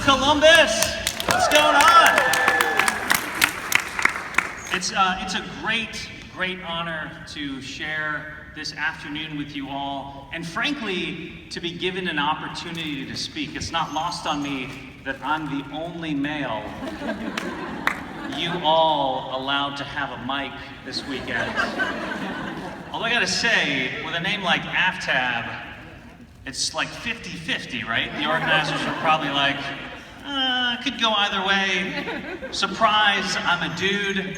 Columbus? What's going on? It's a great honor to share this afternoon with you all, and frankly, to be given an opportunity to speak. It's not lost on me that I'm the only male you all allowed to have a mic this weekend. Although I gotta say, with a name like Aftab, it's like 50-50, right? The organizers are probably like, could go either way. Surprise, I'm a dude.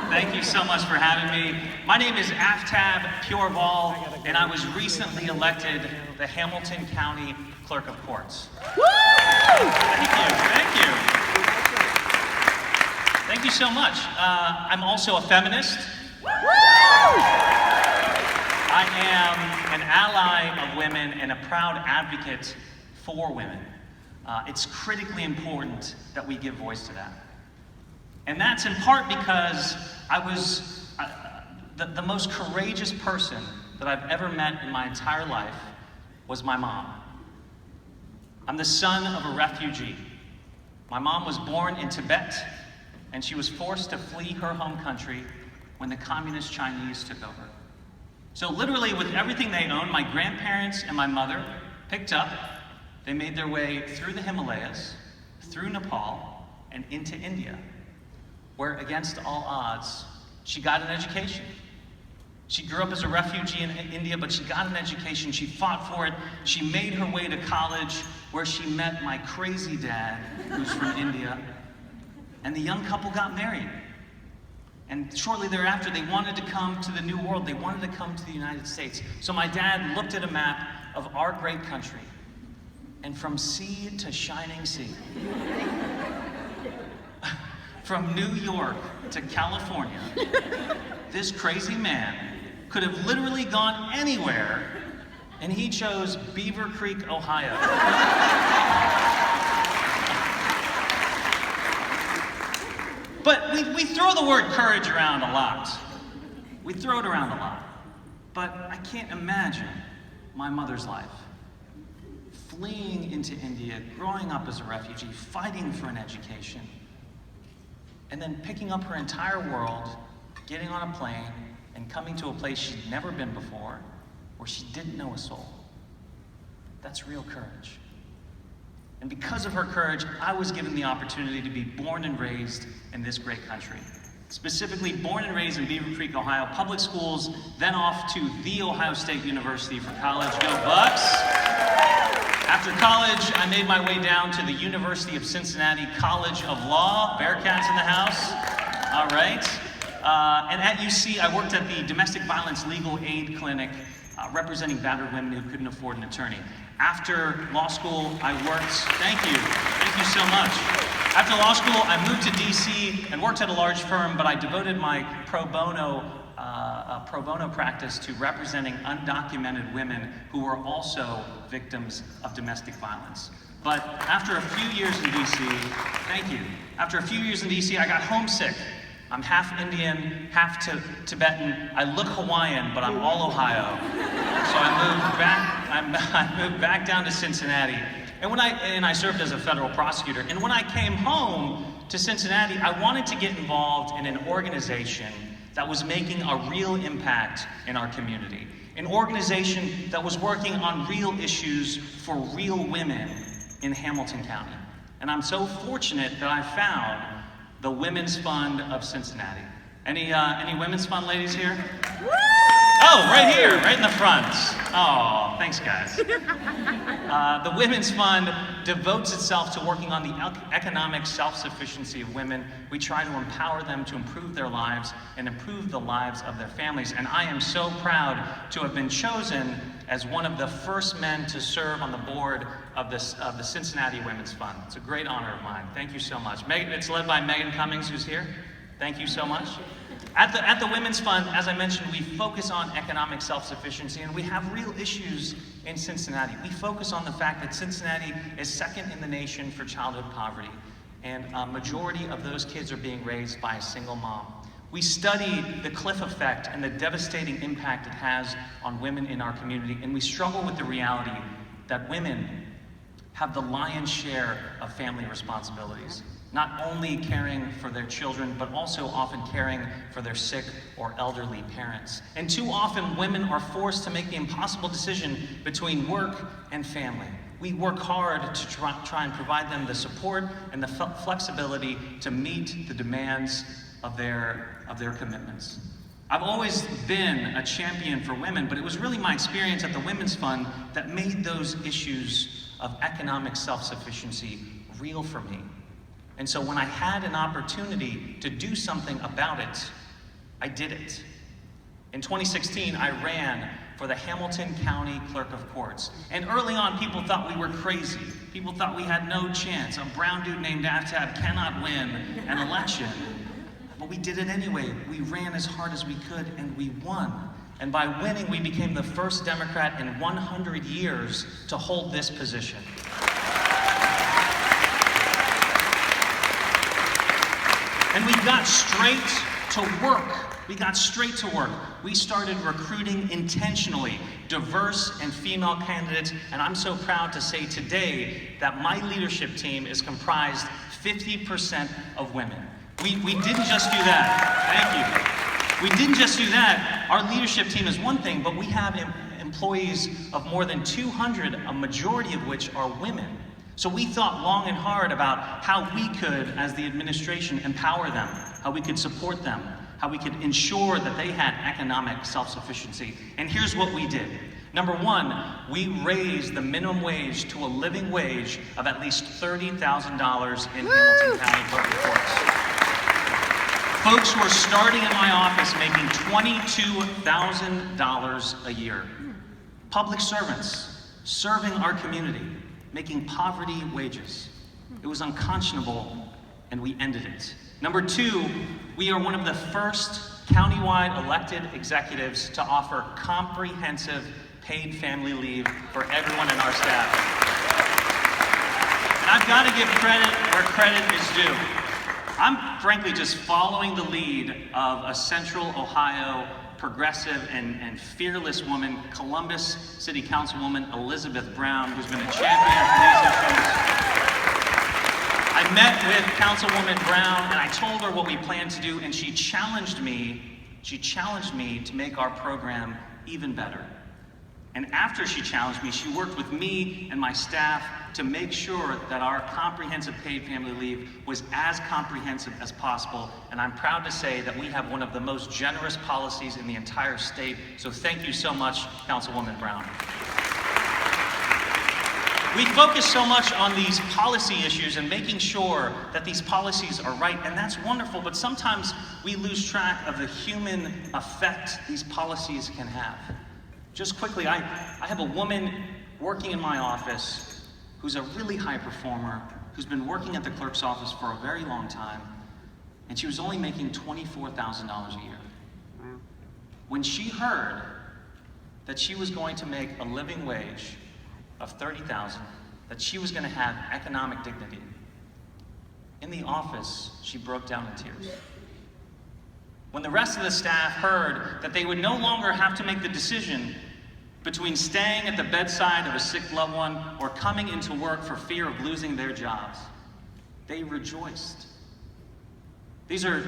Thank you so much for having me. My name is Aftab Pureval, and I was recently elected the Hamilton County Clerk of Courts. Woo! Thank you. Thank you so much. I'm also a feminist. Woo! I am an ally of women and a proud advocate for women. It's critically important that we give voice to that. And that's in part because I was the most courageous person that I've ever met in my entire life was my mom. I'm the son of a refugee. My mom was born in Tibet, and she was forced to flee her home country when the communist Chinese took over. So literally with everything they owned, my grandparents and my mother picked up. They made their way through the Himalayas, through Nepal, and into India, where against all odds, she got an education. She grew up as a refugee in India, but she got an education. She fought for it. She made her way to college, where she met my crazy dad, who's from India, and the young couple got married. And shortly thereafter, they wanted to come to the New World. They wanted to come to the United States. So my dad looked at a map of our great country, and from sea to shining sea, from New York to California, this crazy man could have literally gone anywhere, and he chose Beaver Creek, Ohio. But we throw the word courage around a lot. We throw it around a lot. But I can't imagine my mother's life. Fleeing into India, growing up as a refugee, fighting for an education, and then picking up her entire world, getting on a plane, and coming to a place she'd never been before, where she didn't know a soul. That's real courage. And because of her courage, I was given the opportunity to be born and raised in this great country. Specifically, born and raised in Beaver Creek, Ohio, public schools, then off to The Ohio State University for college. Go Bucks! After college, I made my way down to the University of Cincinnati College of Law. Bearcats in the house. All right. And at UC, I worked at the Domestic Violence Legal Aid Clinic, representing battered women who couldn't afford an attorney. After law school, I worked, thank you so much. After law school, I moved to DC and worked at a large firm, but I devoted my pro bono practice to representing undocumented women who were also victims of domestic violence. But after a few years in DC, thank you. After a few years in DC, I got homesick. I'm half Indian, half Tibetan. I look Hawaiian, but I'm all Ohio. So I moved back down to Cincinnati. And I served as a federal prosecutor. And when I came home to Cincinnati, I wanted to get involved in an organization that was making a real impact in our community. An organization that was working on real issues for real women in Hamilton County. And I'm so fortunate that I found the Women's Fund of Cincinnati. Any Women's Fund ladies here? Oh, right here, right in the front. Oh, thanks guys. The Women's Fund devotes itself to working on the economic self-sufficiency of women. We try to empower them to improve their lives and improve the lives of their families. And I am so proud to have been chosen as one of the first men to serve on the board of the Cincinnati Women's Fund. It's a great honor of mine. Thank you so much. It's led by Megan Cummings, who's here. Thank you so much. At the Women's Fund, as I mentioned, we focus on economic self-sufficiency, and we have real issues in Cincinnati. We focus on the fact that Cincinnati is second in the nation for childhood poverty, and a majority of those kids are being raised by a single mom. We study the cliff effect and the devastating impact it has on women in our community, and we struggle with the reality that women have the lion's share of family responsibilities, not only caring for their children, but also often caring for their sick or elderly parents. And too often, women are forced to make the impossible decision between work and family. We work hard to try and provide them the support and the flexibility to meet the demands of their commitments. I've always been a champion for women, but it was really my experience at the Women's Fund that made those issues of economic self-sufficiency real for me. And so when I had an opportunity to do something about it, I did it. In 2016, I ran for the Hamilton County Clerk of Courts. And early on, people thought we were crazy. People thought we had no chance. A brown dude named Aftab cannot win an election. But we did it anyway. We ran as hard as we could, and we won. And by winning, we became the first Democrat in 100 years to hold this position. And we got straight to work. We got straight to work. We started recruiting intentionally diverse and female candidates, and I'm so proud to say today that my leadership team is comprised 50% of women. We didn't just do that. Thank you. We didn't just do that. Our leadership team is one thing, but we have employees of more than 200, a majority of which are women. So we thought long and hard about how we could, as the administration, empower them, how we could support them, how we could ensure that they had economic self-sufficiency. And here's what we did. Number one, we raised the minimum wage to a living wage of at least $30,000 in Hamilton County Clerk of Courts. Folks who are starting in my office making $22,000 a year. Public servants serving our community, making poverty wages. It was unconscionable, and we ended it. Number two, we are one of the first countywide elected executives to offer comprehensive paid family leave for everyone in our staff. And I've got to give credit where credit is due. I'm frankly just following the lead of a Central Ohio progressive and fearless woman, Columbus City Councilwoman Elizabeth Brown, who's been a champion for these issues. I met with Councilwoman Brown and I told her what we planned to do, and she challenged me to make our program even better. And after she challenged me, she worked with me and my staff to make sure that our comprehensive paid family leave was as comprehensive as possible. And I'm proud to say that we have one of the most generous policies in the entire state. So thank you so much, Councilwoman Brown. We focus so much on these policy issues and making sure that these policies are right, and that's wonderful, but sometimes we lose track of the human effect these policies can have. Just quickly, I have a woman working in my office who's a really high performer, who's been working at the clerk's office for a very long time, and she was only making $24,000 a year. Wow. When she heard that she was going to make a living wage of $30,000, that she was going to have economic dignity, in the office, she broke down in tears. When the rest of the staff heard that they would no longer have to make the decision between staying at the bedside of a sick loved one or coming into work for fear of losing their jobs, they rejoiced. These are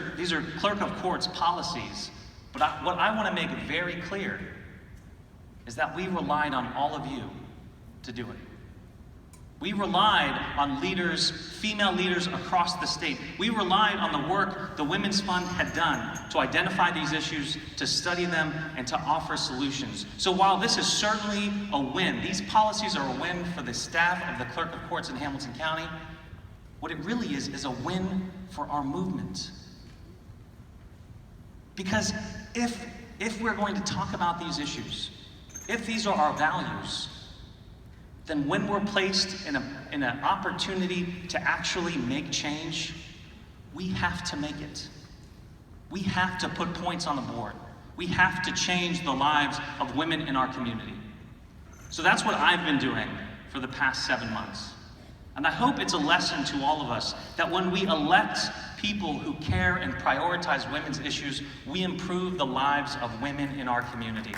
Clerk of Courts policies, but what I want to make very clear is that we relied on all of you to do it. We relied on leaders, female leaders across the state. We relied on the work the Women's Fund had done to identify these issues, to study them, and to offer solutions. So while this is certainly a win, these policies are a win for the staff of the Clerk of Courts in Hamilton County, what it really is a win for our movement. Because if we're going to talk about these issues, if these are our values, then when we're placed in an opportunity to actually make change, we have to make it. We have to put points on the board. We have to change the lives of women in our community. So that's what I've been doing for the past 7 months. And I hope it's a lesson to all of us that when we elect people who care and prioritize women's issues, we improve the lives of women in our community.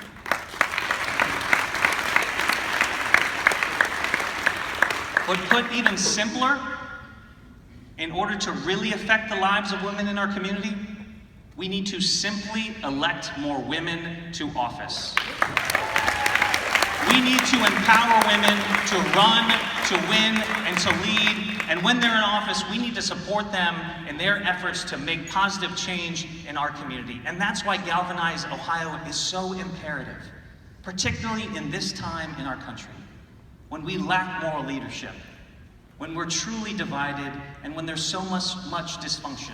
But put even simpler, in order to really affect the lives of women in our community, we need to simply elect more women to office. We need to empower women to run, to win, and to lead. And when they're in office, we need to support them in their efforts to make positive change in our community. And that's why Galvanize Ohio is so imperative, particularly in this time in our country, when we lack moral leadership, when we're truly divided, and when there's so much dysfunction.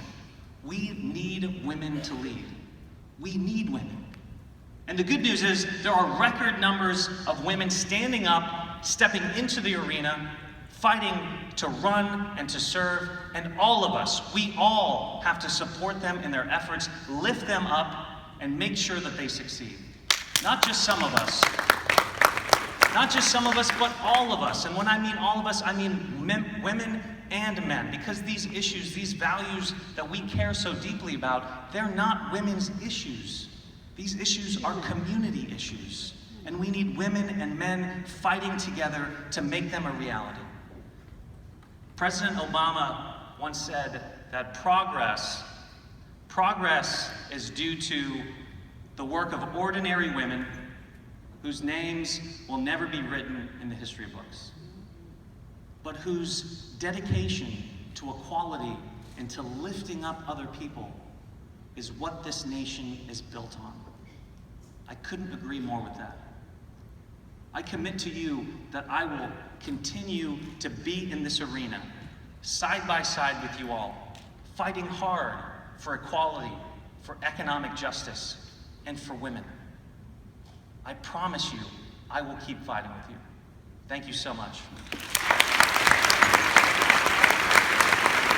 We need women to lead. We need women. And the good news is there are record numbers of women standing up, stepping into the arena, fighting to run and to serve, and all of us, we all have to support them in their efforts, lift them up, and make sure that they succeed. Not just some of us. Not just some of us, but all of us. And when I mean all of us, I mean women and men, because these issues, these values that we care so deeply about, they're not women's issues. These issues are community issues, and we need women and men fighting together to make them a reality. President Obama once said that progress is due to the work of ordinary women whose names will never be written in the history books, but whose dedication to equality and to lifting up other people is what this nation is built on. I couldn't agree more with that. I commit to you that I will continue to be in this arena, side by side with you all, fighting hard for equality, for economic justice, and for women. I promise you, I will keep fighting with you. Thank you so much.